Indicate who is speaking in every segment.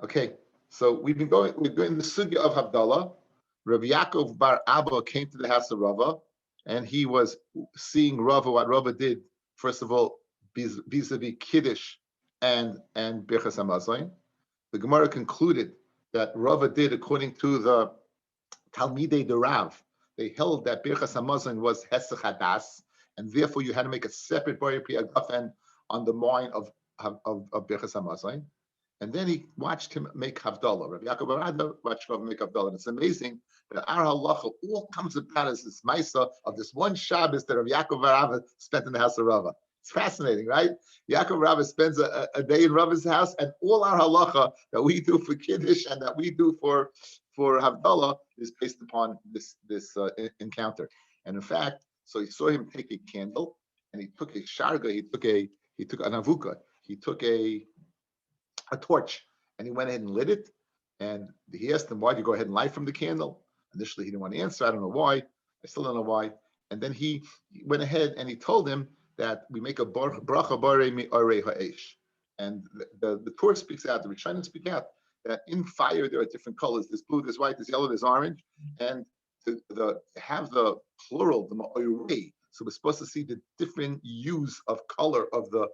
Speaker 1: Okay, so we're doing the sugya of Havdalah. Rabbi Yaakov bar Abba came to the house of Rava, and he was seeing Rava, what Rava did, first of all, vis-a-vis Kiddush and Birchas HaMazon. The Gemara concluded that Rava did according to the Talmidei de Rav. They held that Birchas HaMazon was Hesach Hadas, and therefore you had to make a separate Boyer Pri Agafen on the mind of Birchas HaMazon. And then he watched him make Havdalah. Rabbi Yaakov Barada watched Rav make Havdalah. And it's amazing that our halacha all comes about as this Maisa of this one Shabbos that Rabbi Yaakov Barada spent in the house of Rava. It's fascinating, right? Yaakov Rava spends a day in Rava's house, and all our halacha that we do for Kiddush and that we do for Havdalah is based upon this encounter. And in fact, so he saw him take a candle, and he took a sharga, he took an avuka, he took a torch, and he went ahead and lit it. And he asked him, why did you go ahead and light from the candle? Initially, he didn't want to answer. I don't know why. I still don't know why. And then he went ahead and he told him that we make a bracha bare mi orei ha'esh. And the Torah speaks out, the Rishonim speak out, that in fire there are different colors. There's blue, there's white, there's yellow, there's orange. And to have the plural, the ma'orei, so we're supposed to see the different hues of color of the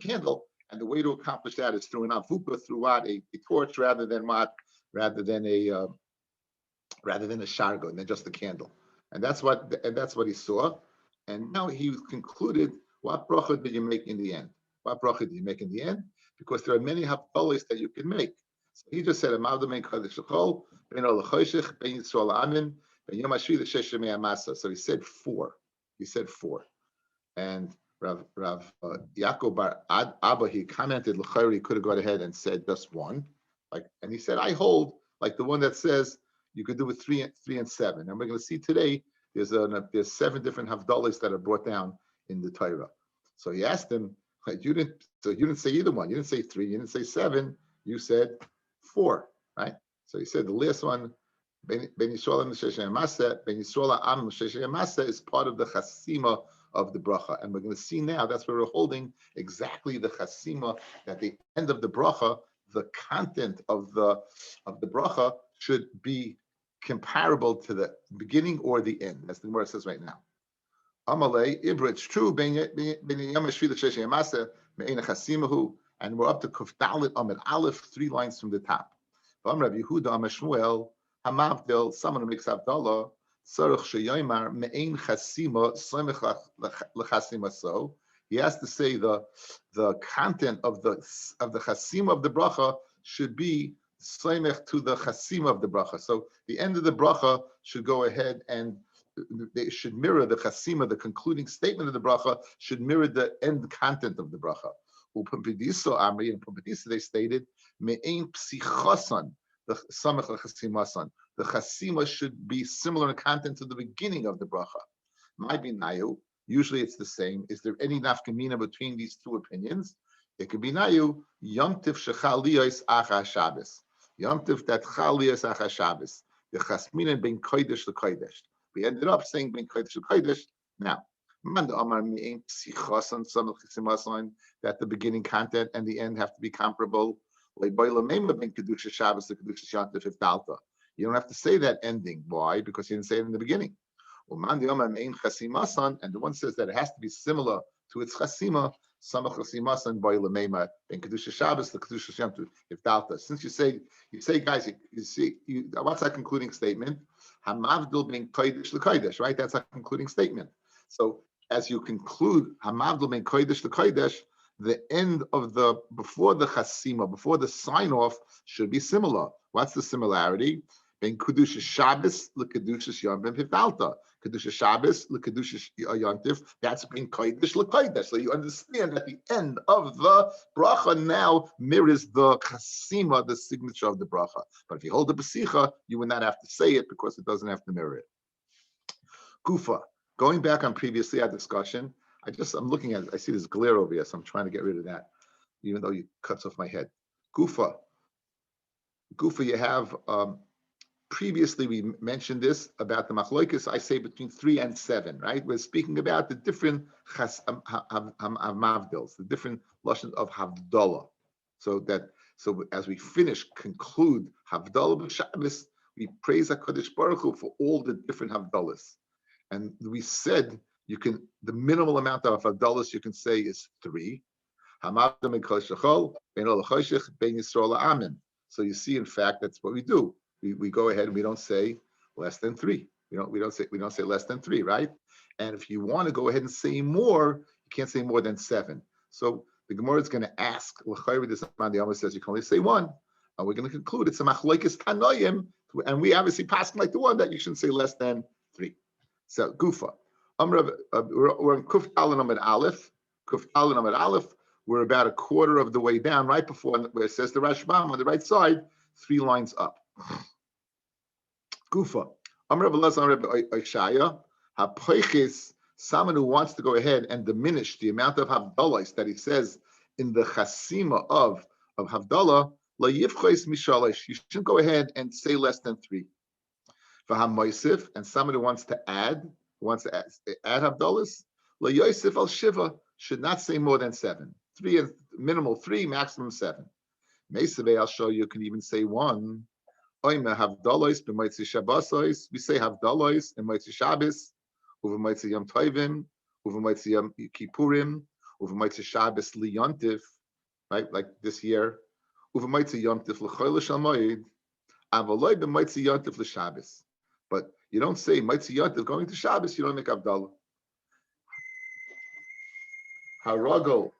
Speaker 1: candle. And the way to accomplish that is through an avuka, through a torch, rather than a shargo, and then just a candle. And that's what he saw. And now he concluded, what bracha did you make in the end? What bracha did you make in the end? Because there are many haftalos that you can make. So he just said, so he said four. And Rav Yaakov bar Abba, he commented, he could have gone ahead and said just one. And he said, I hold like the one that says you could do with three and seven. And we're going to see today there's 7 different havdalas that are brought down in the Torah. So he asked him, you didn't say either one. You didn't say 3. You didn't say 7. You said 4, right? So he said the last one, Ben Yisrael is part of the chasima of the bracha, and we're going to see now that's where we're holding exactly the chasima. At the end of the bracha, the content of the bracha should be comparable to the beginning or the end. That's the word it says right now. Amalei Ibra, it's true. And we're up to Kuf Dalet Amid Aleph, 3 lines from the top. Rabbi Yehuda Amar Shmuel Hamavdil, someone who makes Havdalah. So he has to say the content of the chasima of the bracha should be soimech to the chasima of the bracha. So the end of the bracha should go ahead and they should mirror the chasima. The concluding statement of the bracha should mirror the end content of the bracha. Upempediso Amri, and Pumpediso they stated me'ein psichosan the samech l'chasimasan. The chasima should be similar in content to the beginning of the bracha. Might be nayu. Usually it's the same. Is there any nafkamina between these 2 opinions? It could be nayu. Yom tiv shechal liyos acha Shabbos. Yom tiv that chal liyos acha Shabbos. The chasmina ben kodesh lekodesh. We ended up saying ben kodesh lekodesh. Now, man the amar mi'ein psichosan samech l'chasimasan, that the beginning content and the end have to be comparable. You don't have to say that ending. Why? Because you didn't say it in the beginning. And the one says that it has to be similar to its chasima. Since you say, guys, what's that concluding statement? Right? That's a concluding statement. So as you conclude, the end of before the chasima, before the sign off, should be similar. What's the similarity? Ben Kedusha Shabbos leKedusha Yom Ben Pivdalta. Kedusha Shabbos leKedusha Yontif. That's Ben Kodesh leKodesh. So you understand that the end of the bracha now mirrors the chasima, the signature of the bracha. But if you hold the besicha, you would not have to say it because it doesn't have to mirror it. Kufa. Going back on previously our discussion, I'm looking at it. I see this glare over here, so I'm trying to get rid of that, even though it cuts off my head. Gufa, you have. Previously, we mentioned this about the machloikis. I say between 3 and 7, right? We're speaking about the different mavdils, the different lashons of havdalah. So So as we conclude Havdalah b'Shabbos, we praise HaKadosh Baruch Hu for all the different Havdalahs. And we said the minimal amount of Havdalahs you can say is 3. So you see, in fact, that's what we do. We go ahead and we don't say less than 3. We don't say less than 3, right? And if you want to go ahead and say more, you can't say more than 7. So the Gemara is going to ask, this man the Amar says you can only say 1. And we're going to conclude it's a machlokes tanoim, and we obviously pass like the one that you shouldn't say less than 3. So Gufa. We're on Kuf Aleph Amid Aleph. Kuf Aleph Amid Aleph. We're about a quarter of the way down, right before where it says the Rashbam on the right side, 3 lines up. Gufa. Someone who wants to go ahead and diminish the amount of Havdalah that he says in the Chasima of Havdalah, you shouldn't go ahead and say less than 3. And someone who wants to add Havdalahs, al Shiva should not say more than 7. 3 and minimal 3, maximum 7. Mesave, I'll show you, can even say 1. We say Havdalahs in Moitzi Shabbos, Uva Moitzi Yom Tovim, Uva Moitzi Yom Kippurim, Uva Moitzi Shabbos Liyontif, right? Like this year, Uva Moitzi Yontif L'Choyle Shalmoid, Avaloi b'Moitzi Yontif L'Shabbos. But you don't say Moitzi Yontif going to Shabbos, you don't make Havdalah. Haragol,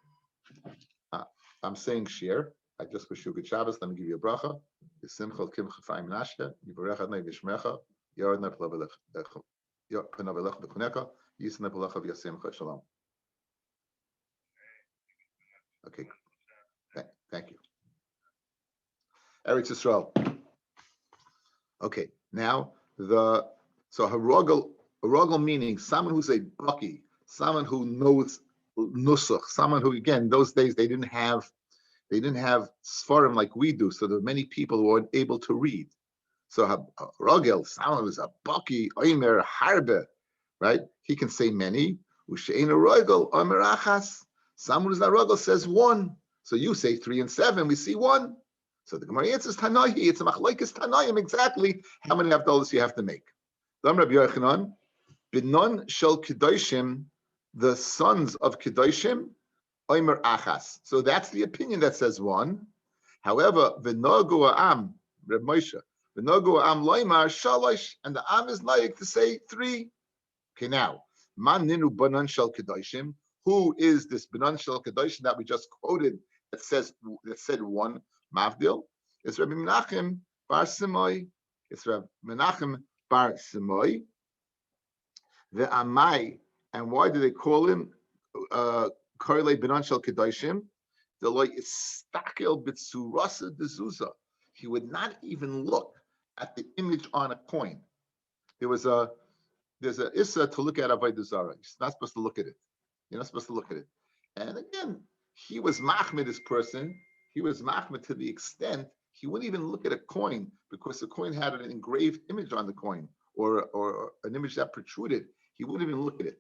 Speaker 1: I'm saying shir. I just wish you a good Shabbos. Let me give you a bracha. Yissimchol kim chafayim nashke. Yivarech adnei v'shmecha. Yor adnei p'navelech b'chuneka. Yisnei p'lecha v'yasimcha shalom. Okay. Thank you. Eretz Yisrael. Okay. Now so haragol meaning someone who's a baki, someone who knows nusach, someone who, again, those days they didn't have Sfarim like we do, so there were many people who weren't able to read. So Rogel, someone who's a Baki, Oimer, Harbe, right? He can say many. Ushein a Rogel, Oimer Achas. Someone who's not Rogel says 1. So you say 3 and 7, we see 1. So the Gemara answers Tanahi, it's a machlokes Tanayim, exactly how many Havdalahs you have to make. Rabbi Yochanan, Binon Shel Kedoshim, the sons of Kedoshim, Oimer Achas. So that's the opinion that says 1. However, V'nogu Am, Reb Moshe, V'nogu Am Loimar Shalosh, and the Am is like to say 3. Okay, now, Man Ninu Banan Shel Kedoshim. Who is this Banan Shel Kedoshim that we just quoted that said 1? Mavdil. It's Rabbi Menachem Bar Simoi. It's Rabbi Menachem Bar Simoi. The Amai. And why do they call him Korele Banan Shel Kedoshim? The loy istakel b'tzurasa dezuza. He would not even look at the image on a coin. There's a issa to look at Avodah Zarah. You're not supposed to look at it. You're not supposed to look at it. And again, he was machmid, this person. He was machmid to the extent he wouldn't even look at a coin because the coin had an engraved image on the coin or an image that protruded. He wouldn't even look at it.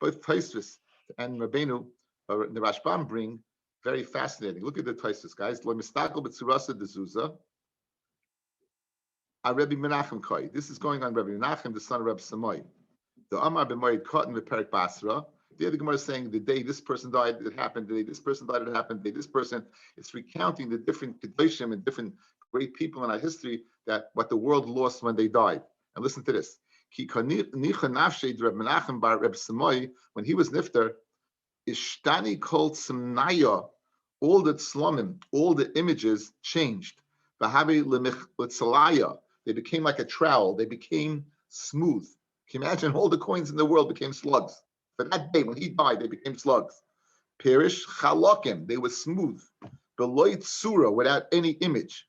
Speaker 1: Both Taisvis and Rabbeinu, the Rashbam bring very fascinating. Look at the Taisvis, guys. Lo mistakel b'tzurasa dezuza. Rabbi Menachem Koi. This is going on Rabbi Menachem, the son of Rabbi Samoi. The Amar b'moed cotton v'perik basra. The other Gemara is saying the day this person died, it happened. The day this person died, it happened. The day this person. It's recounting the different kedoshim and different great people in our history that what the world lost when they died. And listen to this. When he was nifter, ishtani called Simnaya, all the tzlomim, all the images changed. They became like a trowel. They became smooth. Can you imagine all the coins in the world became slugs? For that day, when he died, they became slugs. Perish chalokim, they were smooth. Beloy tsura, without any image.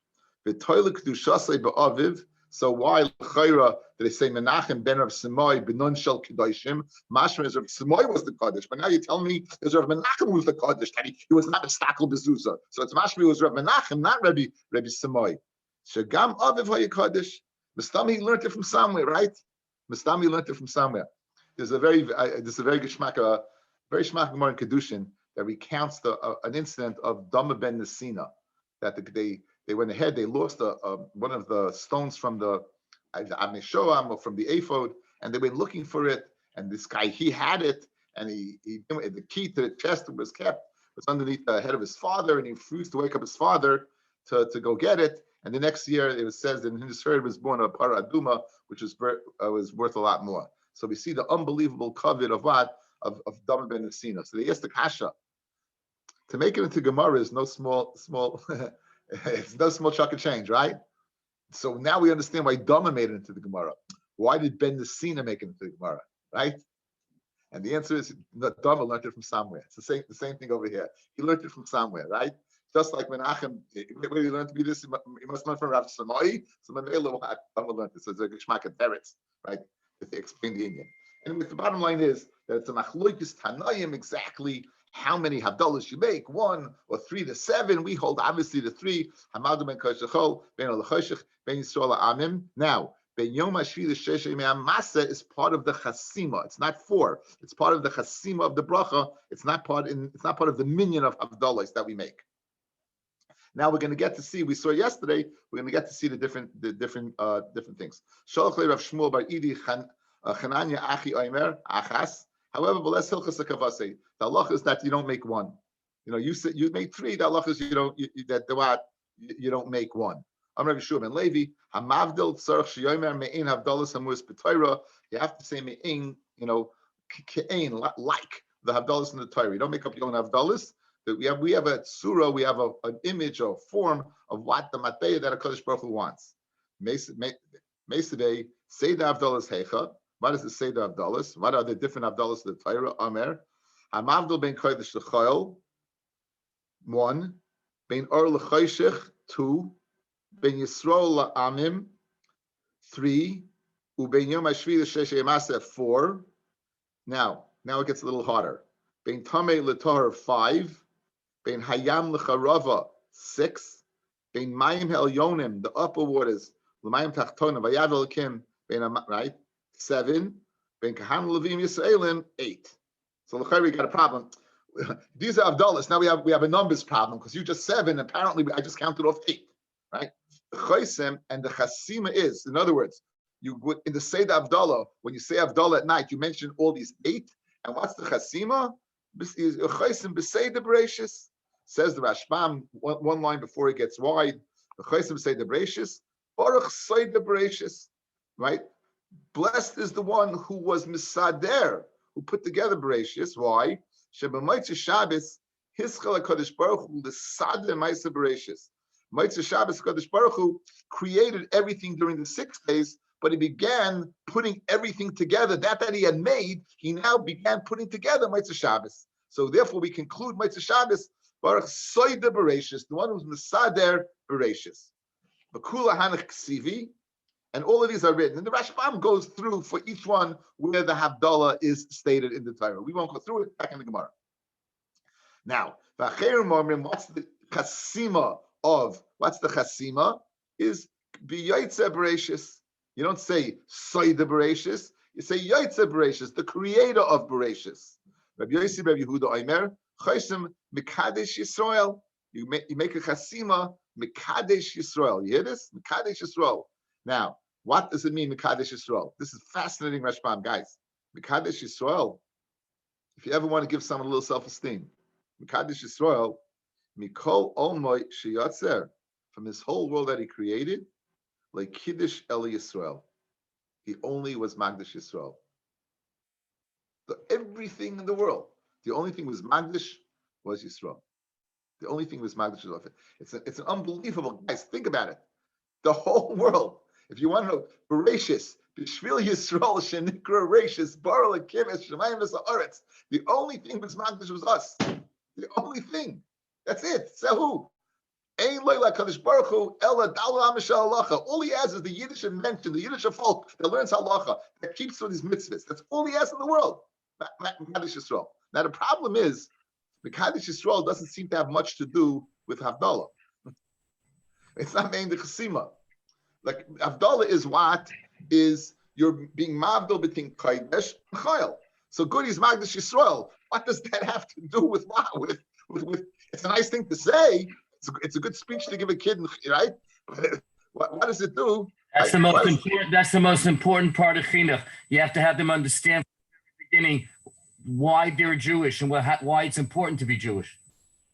Speaker 1: So why l'chayra did they say Menachem ben Rav Simoi benon shel kedoshim? Mashma is Rav Simoi was the kaddish, but now you tell me it's Rav Menachem who was the kaddish. That he was not a stakel bezuzah. So it's Mashma was Rav Menachem, not Rabbi Simoi. Shagam aviv hayi kaddish. Mustami he learned it from somewhere, right? Mustami learned it from somewhere. There's a very good shmaka Gemara in Kedushin that recounts an incident of Dama ben Nesina. that they went ahead. They lost one of the stones from the Avnei Shoam or from the ephod, and they went looking for it. And this guy, he had it, and the key to the chest was underneath the head of his father, and he refused to wake up his father to go get it. And the next year, it says that in his herd was born a para aduma, which was worth a lot more. So we see the unbelievable covet of what of Dama ben Nesina. So they asked the kasha to make it into Gemara is no small it's no small chunk of change, right? So now we understand why Dama made it into the Gemara. Why did Ben Nesina make it into the Gemara, right? And the answer is Dama learned it from somewhere. It's the same thing over here. He learned it from somewhere, right? Just like Menachem, where he learned to be this, he must learn from Rav Samoi. So Dama learned it. So it's a Geshmak and Teretz, right? If they explain the Indian. And the bottom line is that it's a machloikis Tanaim exactly how many Havdalas you make, 1 or 3 to 7. We hold obviously the 3. Hamadu ben Koshechol, ben Olachoshech, ben Yisrael Amim. Now, ben Yom Hashvi Sheshe Masa is part of the Chasima. It's not 4. It's part of the Chasima of the bracha. It's not part of the minion of Havdalas that we make. Now we're going to get to see. We saw yesterday. We're going to get to see the different things. Sholach le Rav Shmuel bar Idi Chananya Achi Omer Achas. However, but let's hilchas akavase. The halacha is that you don't make 1. You said you make 3. The halacha is you don't make 1. I'm Rabbi Shua ben Levi. Hamavdil tzarich sheyomer me'in havdalas hamus b'Torah. You have to say me'in. Ke'in like the havdalas in the Torah. You don't make up your own havdalas. We have a surah. We have an image or form of what the matbeya that HaKadosh Baruch Hu wants. Meisabei say the havdalas heicha. What does it say the Abdallas? What are the different Abdallas of the Torah? Amer. Hamavdil ben Kodesh L'Choyel, 1. Ben Or L'Choshech, 2. Ben Yisrael La'amim, 3. Uben Yom HaShvi L'Shesh Yemasa, 4. Now it gets a little harder. Ben Tamei L'Tor, 5. Ben Hayam L'Charava, 6. Ben Mayim Elyonim, the upper waters, L'Mayim Tachtonim, Vayav Elokim, right? 7, Ben Kahan Levim Yisraelim, 8. So we got a problem. These are Abdullas. Now we have a numbers problem because you just 7. Apparently, I just counted off 8, right? The Chosem and the Chasima is, in other words, you would in the Seder Abdullah, when you say Abdullah at night, you mention all these 8. And what's the Chasima? Chosem B'Seder Bereshis, says the Rashbam one line before it gets wide. The Chosem B'Seder Bereshis, Baruch Seder Bereshis, right? Blessed is the one who was Misader, who put together Bereshis. Why? Sheba'Motzei Shabbos, Hischal HaKadosh Baruch Hu l'Sader Ma'aser Bereshis. Motzei Shabbos, HaKadosh Baruch Hu created everything during the 6 days, but he began putting everything together. That he had made, he now began putting together Motzei Shabbos. So therefore, we conclude Motzei Shabbos, Baruch Soider Bereshis, the one who's Misader Bereshis. B'Kula Hanach Ksivi. And all of these are written. And the Rashbam goes through for each one where the Havdalah is stated in the Torah. We won't go through it, back in the Gemara. Now, what's the Chasima of, is B'Yaitze Bereshis. You don't say Soida Bereshis. You say Yaitze Bereshis, the creator of Bereshis. Rabbi Yossi, Rabbi Yehuda Omer, Chosem Mekadesh Yisrael. You make a Chasima Mekadesh Yisrael. You hear this? Mekadesh Yisrael. Now, what does it mean, Mekadesh Yisrael? This is fascinating, Rashbam, guys. Mekadesh Yisrael, if you ever want to give someone a little self-esteem, Mekadesh Yisrael, Mikol Olmoy Sheyatzer, from this whole world that he created, like Kiddush Eli Yisrael. He only was Magdash Yisrael. Everything in the world, the only thing was Magdash was Yisrael. The only thing was Magdash Yisrael. It's an unbelievable, guys, think about it. The whole world. If you want to know, Bereshis, B'Shvil Yisrael, Shenikra Reshis, Bar Lakim, Shemayim V'Sa'aretz. The only thing was Magdash was us. The only thing. That's it. So who? Ein Loila Kadosh Baruch Hu Ela Dalu Amishal Halacha. All he has is the Yiddish invention, the Yiddish folk that learns Halacha, that keeps with his mitzvahs. That's all he has in the world. Mekadesh Yisrael. Now the problem is, Mekadesh Yisrael doesn't seem to have much to do with Havdalah. It's not named the Chasima. Like Havdalah is what is you're being mavdil between Kodesh and Chayil. So good is Magdash Yisrael. What does that have to do with what? With it's a nice thing to say. It's a good speech to give a kid, right? What does it do?
Speaker 2: That's the most important. That's the most important part of chinuch. You have to have them understand from the beginning why they're Jewish and why it's important to be Jewish.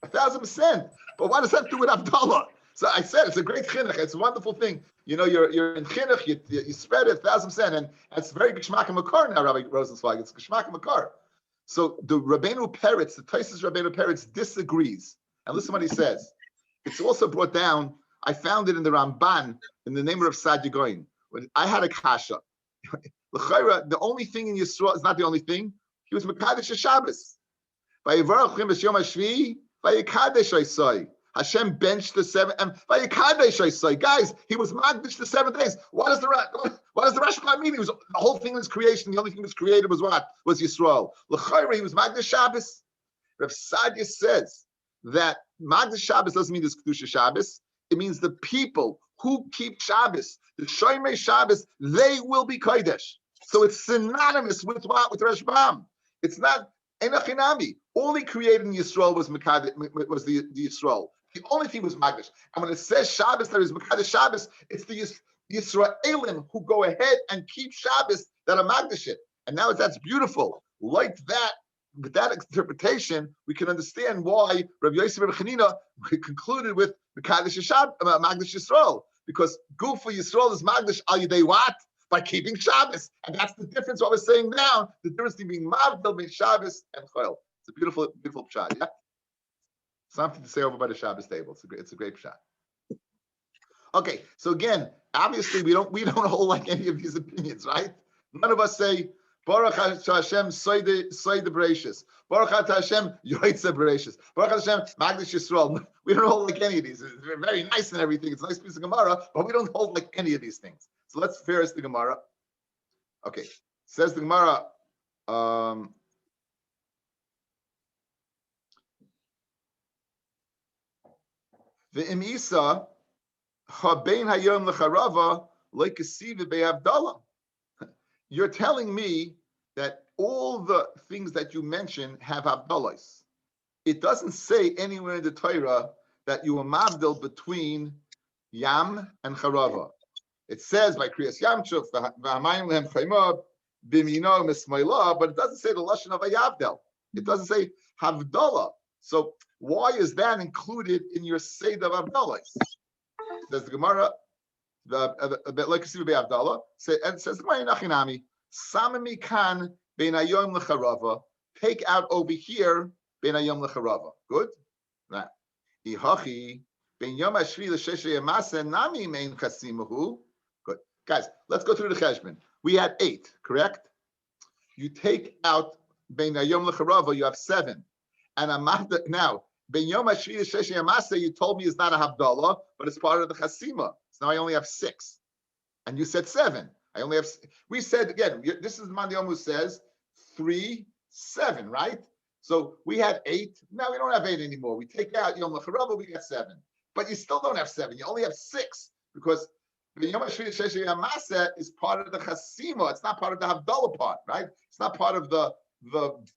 Speaker 1: 1,000%. But what does that do with Abdullah? So I said it's a great chinuch. It's a wonderful thing. You're in chinuch. You spread it 1,000%, and it's very geshmak makar now, Rabbi Rosenzweig. It's geshmak makar. So the Rabbeinu Peretz, the Taisus Rabbeinu Peretz disagrees. And listen what he says. It's also brought down. I found it in the Ramban in the name of Saadia Gaon. When I had a kasha, the only thing in Yisrael is not the only thing. He was Mekadesh Shabbos. Vayivarachim b'Yom HaShvi, Vayikadesh Isai. Hashem benched the seven, and Vayikadesh Isai. Guys, he was Magdish the 7 days. What does the Rashba mean? The whole thing was creation. The only thing that was created was what? Was Yisrael. L'chayra, he was Magdish Shabbos. Rav Saadia says that Magdish Shabbos doesn't mean this Kedusha Shabbos. It means the people who keep Shabbos, the Shoymei Shabbos, they will be Kodesh. So it's synonymous with what? With Rashbam. It's not Enochinami. All he created in Yisrael was the Yisrael. The only thing was Magdish. And when it says Shabbos, there is Mekadesh Shabbos, it's the Yisraelim who go ahead and keep Shabbos that are Magdish it. And now that's beautiful. Like that, with that interpretation, we can understand why Rabbi Yosef Rabbi Chanina concluded with Mekadesh Magdish Yisrael. Because Gufa Yisrael is Magdish al Yidei what? By keeping Shabbos. And that's the difference, what we're saying now, the difference between Mavdil between Shabbos and Chol. It's a beautiful, beautiful pshat, yeah? Something to say over by the Shabbos table. It's a great pshat. Okay, so again, obviously we don't hold like any of these opinions, right? None of us say, Baruch Hashem, Soide Bereshis. Baruch Hashem, Yoitze Bereshis. Baruch Hashem, Magdish Yisrael. We don't hold like any of these. It's very nice and everything. It's a nice piece of Gemara, but we don't hold like any of these things. So let's finish the Gemara. Okay, says the Gemara. Ve'im Isa habein hayom lecharava leikasiv be'avdallah. You're telling me that all the things that you mention have Abdallahs. It doesn't say anywhere in the Torah that you are mavdil between Yam and Charava. It says by Kriyas Yamchuf, v'hamayim lehem chaymah, b'mino mismaylah, but it doesn't say the lashon of Ayavdel. It doesn't say Havdalah. So why is that included in your Seder of Abdallahs? Says the Gemara, like Abdallah, and says the Gemara Nachinami, Samami kan ben ayom lecharava. Take out over here ben ayom lecharava. Good. Right. Ihachi ben yom hashvi l'sheshe yamase nami mein chasimahu. Good. Guys, let's go through the cheshbon. We had 8, correct? You take out ben ayom lecharava, you have 7. And now ben yom hashvi l'sheshe yamase, you told me is not a havdalah, but it's part of the chasima. So now I only have 6, and you said 7. I only have. We said again. This is Mandiom who says 3, 7, right? So we had 8. Now we don't have 8 anymore. We take out Yom Lecharava, we get 7. But you still don't have 7. You only have 6 because the Yom HaShvi Sheshi Yamasa is part of the Chasima. It's not part of the Havdalah part, right? It's not part of the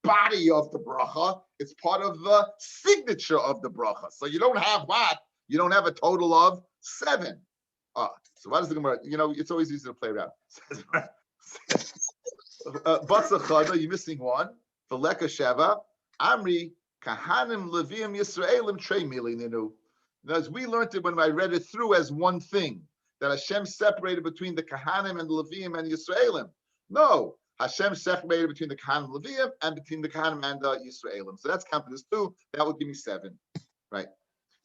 Speaker 1: body of the bracha. It's part of the signature of the bracha. So you don't have what? You don't have a total of 7. So what is the Gemara? It's always easy to play around. Basachada, you're missing 1. Veleka Sheva, Amri, Kahanim, Leviim, Yisraelim, Trei Milininu. As we learned it when I read it through as one thing, that Hashem separated between the Kahanim and the Leviim and Yisraelim. No, Hashem separated between the Kahanim and Leviim and between the Kahanim and the Yisraelim. So that's counted as 2. That would give me 7. Right.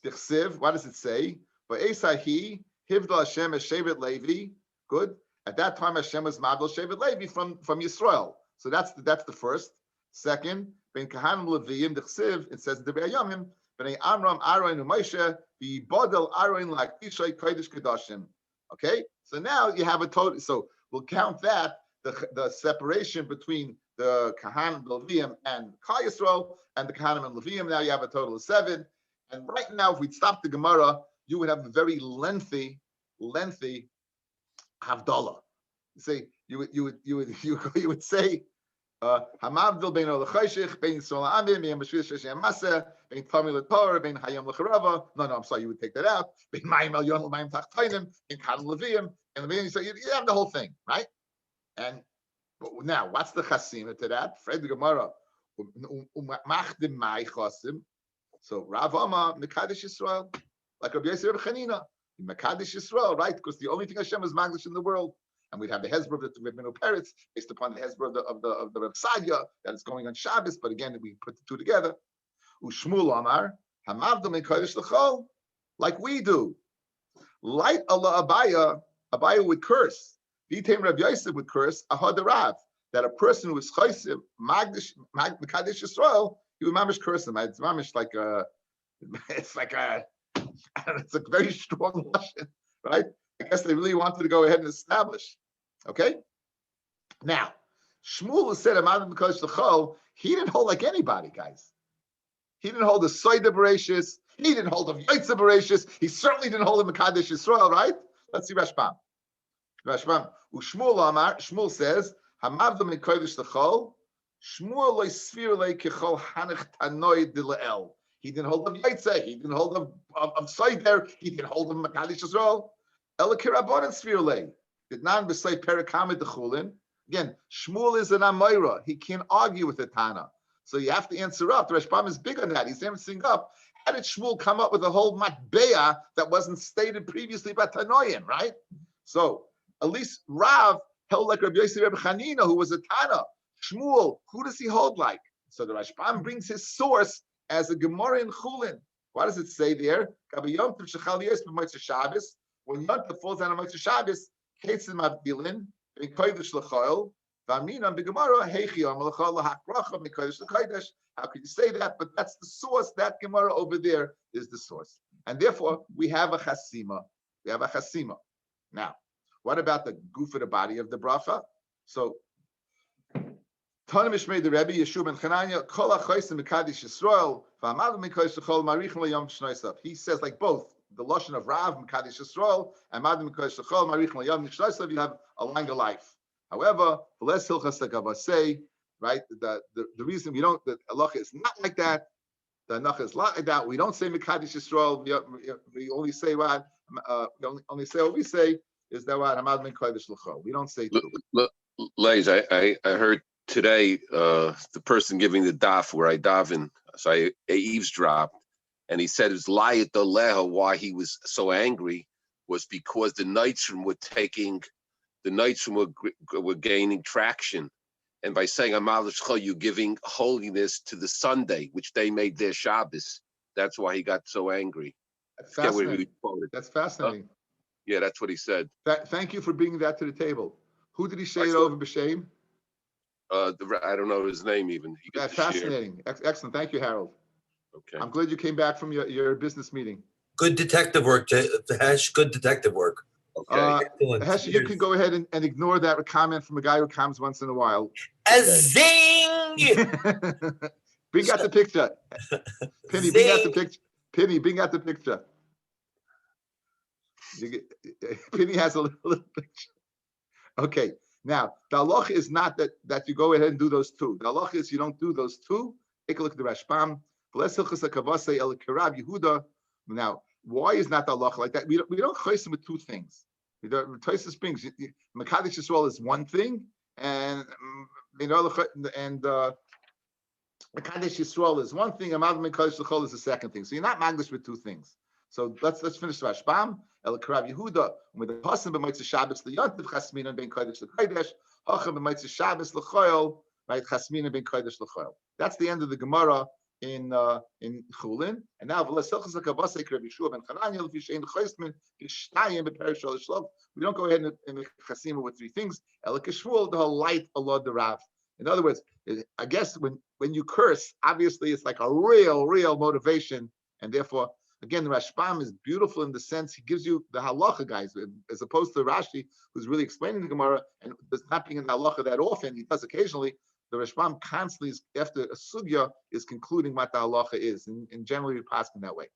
Speaker 1: Dichsiv, what does it say? Va'esahi, Hivda Hashem es Shevet Levi. Good. At that time, Hashem was Mavdal Shevet Levi from Yisrael. So that's the first. Second, Ben Kahanim Leviim Dichsiv. It says in the Yomim, Bnei Amram Aaron Moshe V'Bodel Aaron Lakishay Kodesh Kedashim. Okay. So now you have a total. So we'll count that the separation between the Kahanim Leviim and Kal Yisrael and the Kahanim and Leviim. Now you have a total of 7. And right now, if we'd stop the Gemara, you would have a very lengthy Havdalah. You would say Hamavdil bein olachayshich, bein Yisrael Amim, bein Mashvil Sheshem Maseh, bein Tamil Torah, bein Hayam Lecharava. No, I'm sorry, you would take that out. Bein Mayim El Yon Mayim Tachtainim, bein Kadam Leviim, and Leviim. So you have the whole thing, right? And now, what's the chasima to that? Fred the Gemara, Machdim Mai Chasim. So Rav Amma Mekadesh Yisrael, like Rabbi Yosef Chanina, Mekadesh Yisrael, right? Because the only thing Hashem is Magdish in the world. And we'd have the Hezbollah of the Rabbinu Peretz based upon the Hezbollah of the Reb Sadia that is going on Shabbos. But again, we put the two together. Ushmul Amar Hamavdom in Kodesh L'Chol, like we do. Light Allah Abaya would curse. Vitem Reb Yosef would curse Ahad Rav, that a person who is Chaysim Magdish Mekadesh Yisrael, he would mamish curse him. It's mamish like it's a very strong lesson, right? I guess they really wanted to go ahead and establish. Okay? Now, Shmuel said, he didn't hold like anybody, guys. He didn't hold the Soida Bereshis. He didn't hold the Yaitza Bereshis. He certainly didn't hold the Mekadesh Yisrael, right? Let's see Rashbam. Shmuel Amar, Shmuel says, Hamavdom Kodesh L'Chol, Shmuel loy sfir loy kechol hanech tanoi dila'el. He didn't hold of Yaitza. He didn't hold of Soider. He didn't hold of Mekadesh Yisrael. Did not besay perikamid the chulin. Again, Shmuel is an Amoira. He can't argue with the Tana. So you have to answer up. The Rashbam is big on that. He's answering up. How did Shmuel come up with a whole matbeya that wasn't stated previously by Tanoim, right? So at least Rav held like Rabbi Yosef Rebbe Chanina, who was a Tana. Shmuel, who does he hold like? So the Rashbam brings his source as a Gemara in Chulin. What does it say there? When Yontif falls down on Motzei Shabbos, Ketzim Avdilin, in Kodesh L'Chol, V'Amrinam B'Gemara, Heichi Am L'Chol L'Hakbracha Mikodesh L'Kodesh. How could you say that? But that's the source. That Gemara over there is the source, and therefore we have a chasima. We have a chasima. Now, what about the goof of the body of the bracha? So, Tanim Ishmei the Rebbe Yeshua ben Chananya Kol HaChoysim Mekadesh Yisrael V'Amav Mikodesh L'Chol Marichem L'Yom Shnoisav. He says like both. The lashon of Rav Mekadesh Yisrael and Madim Mekadesh L'Chol Marich L'Yom Nishloisav, you have a longer life. However, the less hilchas like say, right? The reason we don't, the halacha is not like that. The halacha is not like that. We don't say Mekadesh Yisrael. We only say what only say what we say is that what Madim Mekadesh L'Chol. We don't say two.
Speaker 3: Lays, I heard today the person giving the daf where I daven, so I eavesdropped. And he said his layat leha, why he was so angry was because the Nitzrim were gaining traction. And by saying Amal Shchol, you're giving holiness to the Sunday, which they made their Shabbos. That's why he got so angry.
Speaker 1: That's fascinating. That's fascinating.
Speaker 3: Yeah, that's what he said.
Speaker 1: Thank you for bringing that to the table. Who did he say it over, B'Shem?
Speaker 3: I don't know his name even.
Speaker 1: That's fascinating. Excellent. Thank you, Harold.
Speaker 3: Okay.
Speaker 1: I'm glad you came back from your business meeting.
Speaker 4: Good detective work, Hesh. Good detective work.
Speaker 3: Okay.
Speaker 1: Hesh, you can go ahead and ignore that comment from a guy who comes once in a while.
Speaker 4: A zing!
Speaker 1: Bring out the picture. Penny, bring out the picture. Penny, bring out the picture. Penny has a little picture. Okay. Now, the halacha is not that you go ahead and do those two. The halacha is you don't do those two. Take a look at the Rashbam. Now, why is not the halacha like that? We don't chaysim with two things. Tosis brings Mekadesh Yisrael is one thing, and Mekadesh Yisrael is one thing, and Mekadesh L'Chol is the second thing. So you're not magdish with two things. So let's finish the Rashbam. El Karav Yehuda with the Hasan b'Motzei Shabbos liyantiv Chasminan ben Kodesh l'Kodesh Hacham b'Motzei Shabbos l'Choyel, right? Chasminan ben Kodesh l'Choyel. That's the end of the Gemara in Chulin. And now we don't go ahead and chasima with three things. El Kishvul the whole light Allah the Rav. In other words, I guess when you curse, obviously it's like a real motivation, and therefore. Again, the Rashbam is beautiful in the sense he gives you the halacha, guys, as opposed to Rashi, who's really explaining the Gemara and does not being in the halacha that often. He does occasionally. The Rashbam constantly, is, after a sugya, is concluding what the halacha is, and generally we pass in that way.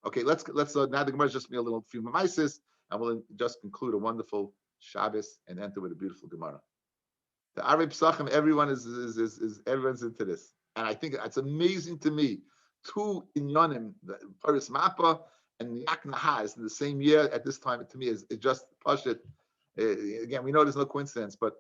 Speaker 1: Okay, let's now the Gemara is just be a little few memaisis, and we'll just conclude a wonderful Shabbos and enter with a beautiful Gemara. The Arab Pesachim, everyone is everyone's into this, and I think it's amazing to me. Two inyanim, the Paris Mappa and the Yak Nahas in the same year at this time. To me, is it just pashut. Again, we know there's no coincidence, but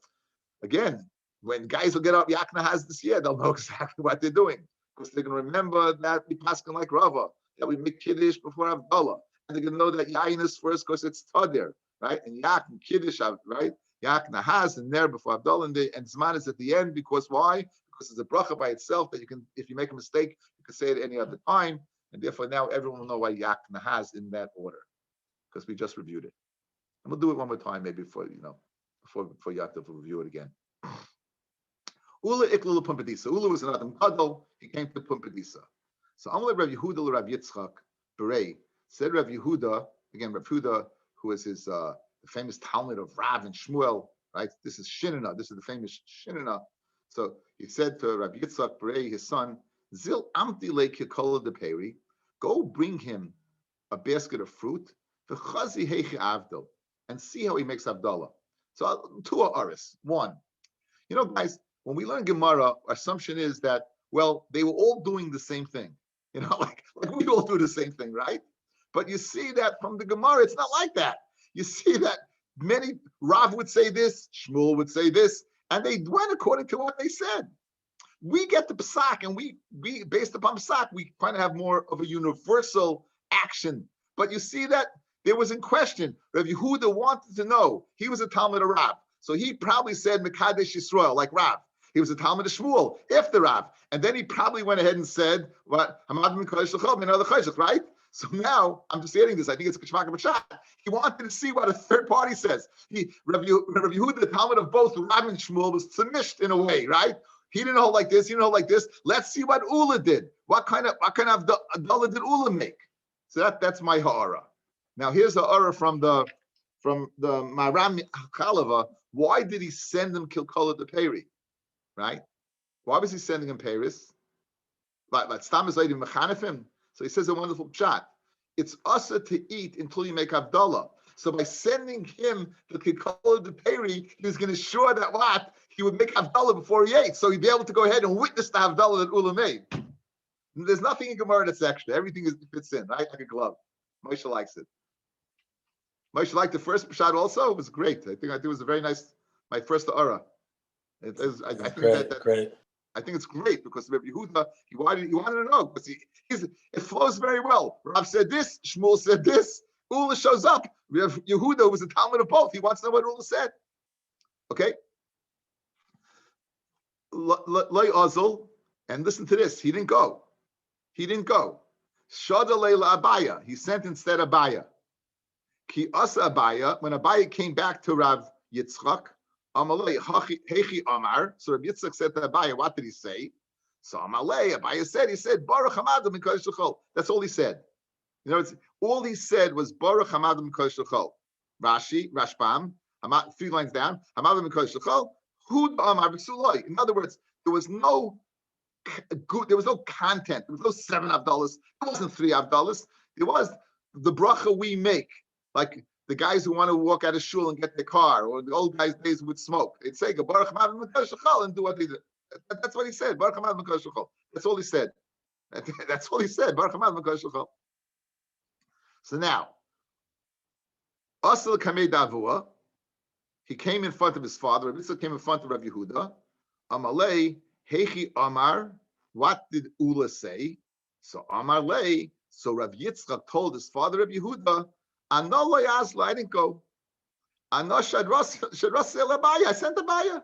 Speaker 1: again, when guys will get up Yak Nahas this year, they'll know exactly what they're doing because they're going to remember that we paskin like Rava, that we make kiddush before Havdalah, and they're going to know that Yain is first because it's Tadir, right? And Yak and Kiddush, right? Yak Nahas and there before Havdalah, and Zman is at the end because why? Because it's a bracha by itself that you can, if you make a mistake, you can say it any other time, and therefore now everyone will know why Yak Nahas in that order because we just reviewed it. And we'll do it one more time, maybe before Yaakov will review it again. Ula iklul Pumpadisa. Ula was an Adam Gadol. He came to Pumpadisa. So Amalei Rav Yehuda Rav Yitzchak Berei said Rav Yehuda again. Rav Yehuda, who is his the famous Talmud of Rav and Shmuel, right? This is Shinana. This is the famous Shinana. So he said to Rav Yitzchak Berei, his son, Zil Amti Lekikola de Peri, go bring him a basket of fruit, v'chazi heichi avdil, and see how he makes Havdalah. So two are aris. One, guys, when we learn Gemara, our assumption is that, well, they were all doing the same thing. Like we all do the same thing, right? But you see that from the Gemara, it's not like that. You see that many, Rav would say this, Shmuel would say this, and they went according to what they said. We get the Pesach, and we based upon Pesach, we kind of have more of a universal action. But you see that there was in question. Rav Yehuda wanted to know. He was a Talmud of Rav. So he probably said Mekadesh Yisrael, like Rav. He was a Talmud of Shmuel, after Rav. And then he probably went ahead and said, what? Right? So now, I'm just adding this. I think it's Kishmak B'Shat. He wanted to see what a third party says. Rav Yehuda, the Talmud of both Rav and Shmuel, was tzamished in a way, right? He didn't hold like this. He didn't hold like this. Let's see what Ula did. What kind of Abdullah did Ula make? So that's my ha'ara. Now here's the ha'ara from the Maram Chalava. Why did he send him Kilkola de Peri? Right? Why was he sending him Paris? Like Stam is lady Mechanefim. So he says a wonderful chat. It's asa to eat until you make Havdalah. So by sending him the Kilkola de Peri, he was going to assure that what? He would make Havdalah before he ate. So he'd be able to go ahead and witness the Havdalah that Ula made. There's nothing in Gemara that's extra. Everything fits in, right? Like a glove. Moshe likes it. Moshe liked the first Pshat also. It was great. I think it was a very nice, my first Ara. I think
Speaker 4: great.
Speaker 1: I think it's great because Rabbi Yehuda, he wanted to know because it flows very well. Rav said this, Shmuel said this, Ula shows up. Rabbi Yehuda was a Talmud of both. He wants to know what Ula said. Okay? Loi Ozil, and listen to this. He didn't go. Shada Leila Abaya. He sent instead Abaya. Ki Asa Abaya, when Abaya came back to Rav Yitzchak, Amalei Hechi Amar. So Rav Yitzchak said to Abaya, what did he say? So Amalei, Abaya said, Baruch Hamadim Mikodesh L'chol. That's all he said. All he said was Baruch Hamadim Mikodesh L'chol. Rashbam, 3 lines down, Hamadim Mikodesh L'chol. Hud Amar B'Suloi. In other words, there was no content. There was no 7 Havdalahs. There wasn't 3 Havdalahs. There was the bracha we make, like the guys who want to walk out of shul and get their car, or the old guys' days would smoke. They'd say, Baruch Hamadim Mikodesh L'chol, and do what they did. That's what he said. Baruch Hamadim Mikodesh L'chol. That's all he said. That's all he said. Baruch Hamadim Mikodesh L'chol. So now, Asel Kamei Davua, he came in front of his father. Rabbi Yitzchak came in front of Rav Yehuda. Amalei Hechi Amar. What did Ula say? So Amar Lei. So Rav Yitzchak told his father Rav Yehuda, Ano lo yazla, I didn't go. Ano shadras Abaya, I sent Abaya.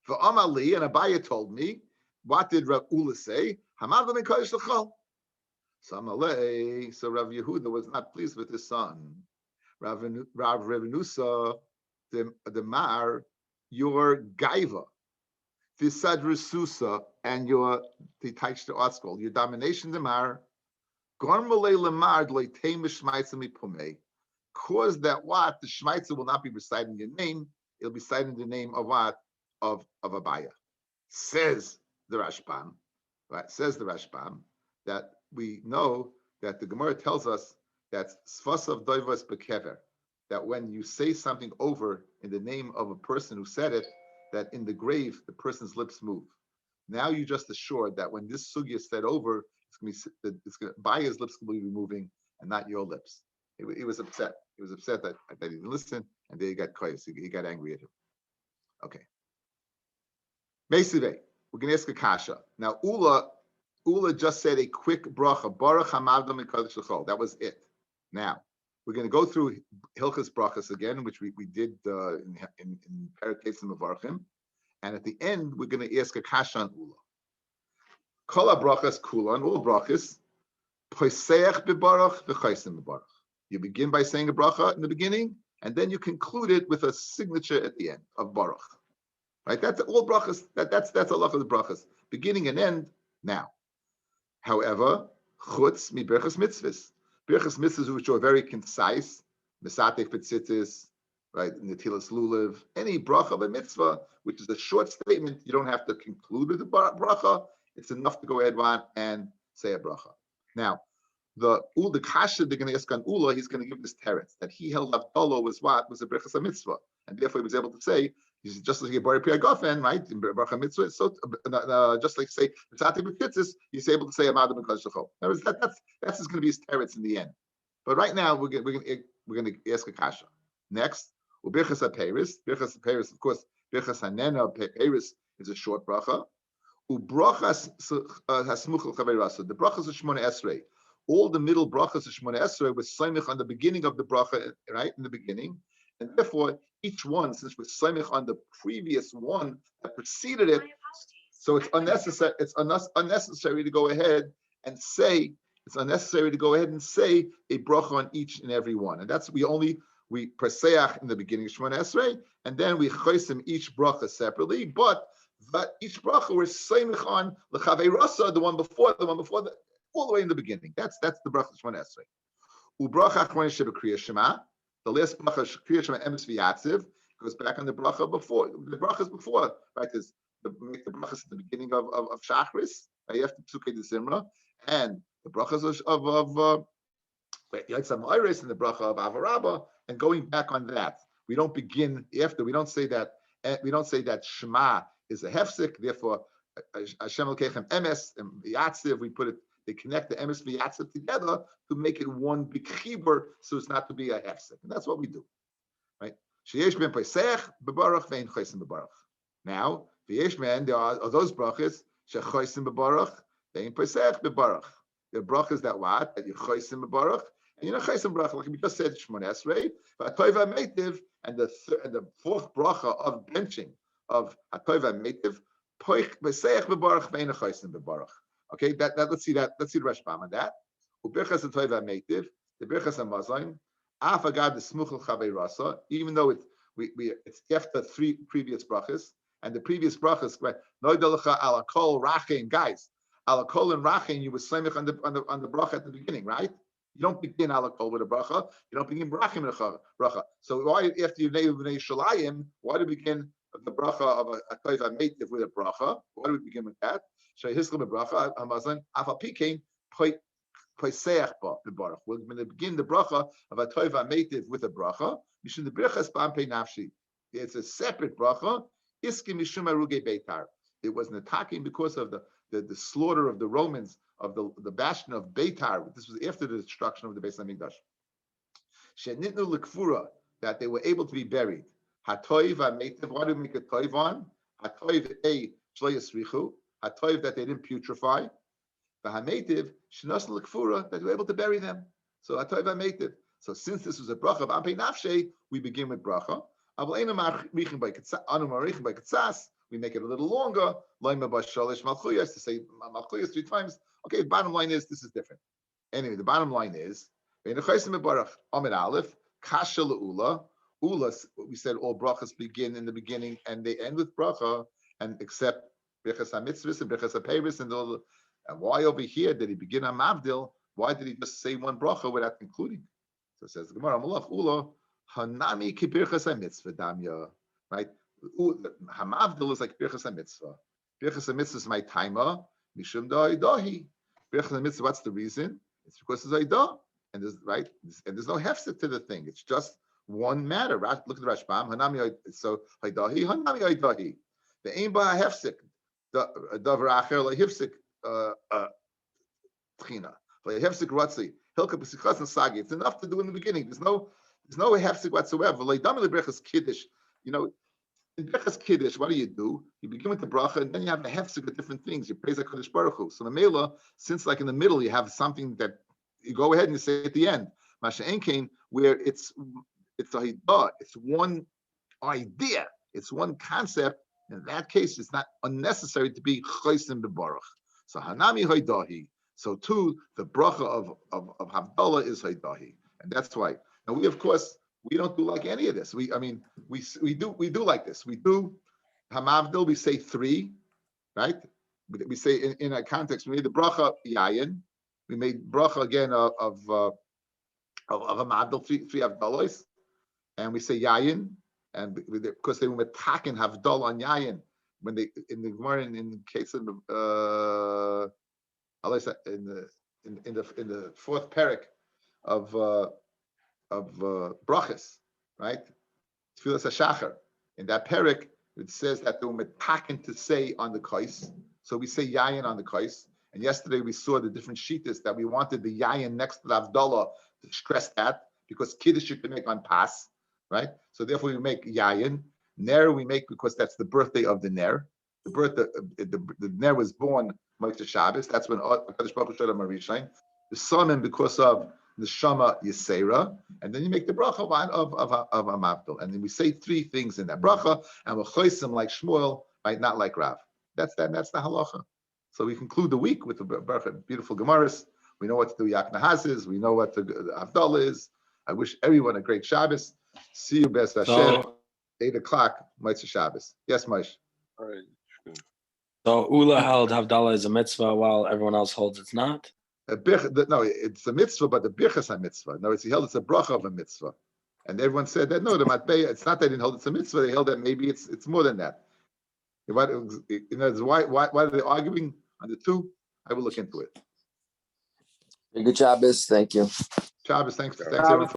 Speaker 1: For Amar Li, and Abaya told me, what did Rav Ula say? Hamad Mikodesh L'chol. So Amar Lei. So Rav Yehuda was not pleased with his son. Rav Revenusa, the Mar, your Gaiva, the Sadrususa, and your the Taichta Oskol, your domination, the Mar, Gormale Lemar, Le Tamish Shmaitzami Pume, cause that what? The Shmaitza will not be reciting your name, it'll be citing the name of what? Of Abaya. Says the Rashbam, right? Says the Rashbam, that we know that the Gemara tells us that Sfasav Doivas Bekever, that when you say something over in the name of a person who said it, that in the grave the person's lips move. Now you just assured that when this sugya is said over, Baya's lips will be moving and not your lips. He was upset. He was upset that he didn't listen, and then he got quiet. He got angry at him. Okay. Meisive, we're going to ask a kasha. Now, Ula just said a quick bracha. Baruch hamavdam mikodesh l'chol. That was it. Now, we're going to go through Hilchas brachas again, which we did in Parakes and Mevarchim. And at the end, we're going to ask a kasha on Ula. Kol brachas kulan, all brachas, poiseach bebaruch v'chaisim bebaruch. You begin by saying a bracha in the beginning, and then you conclude it with a signature at the end of baruch. Right? That's all brachas. That's Allah of the brachas, beginning and end. Now, however, chutz mi berachas mitzvahs. Berachas mitzvahs which are very concise, mesatek petzitis, right? Netilas lulav. Any bracha of a mitzvah, which is a short statement, you don't have to conclude with the bracha. It's enough to go ahead and say a bracha. Now, the kasha they're going to ask on Ula, he's going to give this teretz that he held Avdallah was what? Was a brachas mitzvah, and therefore he was able to say, he's just like a bari priyagofen, right? In bracha mitzvah, so just like say mitzati b'tzitzis, he's able to say amadam b'kodesh l'chol. That's going to be his teretz in the end. But right now we're going to ask a kasha. Next, u'birchas ha'peiris. Birchas ha'peiris, of course, birchas hanena peiris is a short bracha. U'brachas hasmuchel chaveirasa. The brachas of Shmona Esrei. All the middle brachas of Shmona Esrei was samich on the beginning of the bracha, right in the beginning, and therefore each one, since we're samich on the previous one that preceded it, so it's unnecessary. It's unnecessary to go ahead and say. It's unnecessary to go ahead and say a bracha on each and every one, and that's we perseach in the beginning of Shmona Esrei, and then we chosim each bracha separately, but each bracha we're samich on l'chavei the one before the. All the way in the beginning. That's the bracha Shmona Esrei. Ubracha achronis shebekriya Shema. The last bracha Kriya Shema emes v'yatziv goes back on the bracha before. The brachas before, right? Is the brachas at the beginning of Shachris. Right? After Psukei de Zimra, and the brachas of Yitzam Iris and the bracha of Avarabba, and going back on that. We don't begin after. We don't say that. We don't say that Shema is a hefsek. Therefore, Hashem Elkeichem emes and v'yatziv. We put it. They connect the emes v'yatziv together to make it one big chibur, so it's not to be a hefsek, and that's what we do, right? Sheyesh ben pesach bebaruch vein chaysim bebaruch. Now, v'yesh ben there are those brachas shechaysim bebaruch vein pesach bebaruch. The brachas that what that you chaysim bebaruch and you know chaysim bebaruch like we just said Shmona Esrei, v'atoiva meitiv and the fourth bracha of benching of atoiva meitiv poich pesach bebaruch vein chaysim bebaruch. Okay, let's see the Rashbam on that. Ubirchas atoiva meitiv, the birchas hamazon, afagad the smuchel chavei rasa. Even though it's after three previous brachas, and the previous brachas, right? Noidalacha ala kol rachin, guys, ala kol and rachin. You were samich on the bracha at the beginning, right? You don't begin ala kol with a bracha. You don't begin rachim with a bracha. So why after you name b'nei shalayim? Why do we begin the bracha of a atoiva meitiv with a bracha? Why do we begin with that? We're going to begin the bracha of a toiva meitiv with a bracha. It's a separate bracha. It was an attacking because of the slaughter of the Romans of the bastion of Beitar. This was after the destruction of the Beis Hamikdash. That they were able to be buried. Hatoiva meitiv. Why do we make a toiv on? Hatoiv a shlo yisrichu. Hatoiv that they didn't putrefy, v'hameitiv shenas l'kfura that we were able to bury them. So hatoiv v'hameitiv. So since this was a bracha of ampei nafshei, we begin with bracha. We make it a little longer. Loima b'shalish malchuyas to say malchuyas 3 times. Okay, the bottom line is this is different. Anyway, the bottom line is Amid Aleph kasha leula. Ula, we said all brachas begin in the beginning and they end with bracha, and except Birchas HaMitzvahs and Birchas HaPeiros and why over here did he begin on Mavdil? Why did he just say one bracha without concluding? So it says the Gemara, Malach Ula, Hanami ki Birchas HaMitzvah damya. Right? Hamavdil is like Birchas HaMitzvah. Birchas HaMitzvah is my timer, Mishum da'idahi. Birchas HaMitzvah, what's the reason? It's because it's Aidah. And there's no hefset to the thing. It's just one matter. Look at the Rashbam. Hanami, so Aidahi, Hanami Aidahi. The aim by hefsek, the davar acher lehifsek tchina, lehifsek ratzi, hilka b'sichas and sagi. It's enough to do in the beginning. There's no hefsek whatsoever. Leidam lebrechas kiddush. You know, in brechas kiddush, what do? You begin with the bracha, and then you have the hefsek of different things. You praise HaKadosh Baruch Hu. So the mela, since like in the middle you have something that you go ahead and you say at the end, Masha Enkein, where it's a hidah, it's one idea, it's one concept. In that case, it's not unnecessary to be chaysim bebaruch. So hanami haydahi. So too, the bracha of Havdalah is haydahi, and that's why. Now we, of course, we don't do like any of this. We do like this. We do hamavdil. We say 3, right? We say in a context. We made the bracha yayin. We made bracha again of hamavdil 3 Havdalos, and we say yayin. And because they were metakin havdal on yayin when they in the Gemara in case of in the 4th parak of brachas, right? Tfilas hashachar. In that parak, it says that they were metakin to say on the kais. So we say yayin on the kais. And yesterday we saw the different shitas that we wanted the yayin next to the havdalah to stress that because kiddush you can make on pas. Right, so therefore we make yayin. Ner we make because that's the birthday of the ner. The ner was born Motzei Shabbos. That's when Hakadosh Baruch Hu showed him a Rishon. The summon because of the Shama Yisera, and then you make the bracha of Amavdil, and then we say 3 things in that bracha, and we're choisim like Shmuel, right? Not like Rav. That's the halacha. So we conclude the week with the bracha, beautiful gemaras. We know what to do Yak Nahas. We know what the Havdalah is. I wish everyone a great Shabbos. See you, B'ez Hashem. 8 o'clock, Motzei Shabbos. Yes, Moshe.
Speaker 3: All right.
Speaker 5: So Ula held Havdalah is a mitzvah while everyone else holds it's not?
Speaker 1: No, it's a mitzvah, but the birchas a mitzvah. No, he held it's a bracha of a mitzvah. And everyone said that, no, the matbeya, it's not that they didn't hold it's a mitzvah, they held that maybe it's more than that. Why are they arguing on the 2? I will look into it.
Speaker 6: Good Shabbos. Thank you.
Speaker 1: Shabbos, thanks everyone.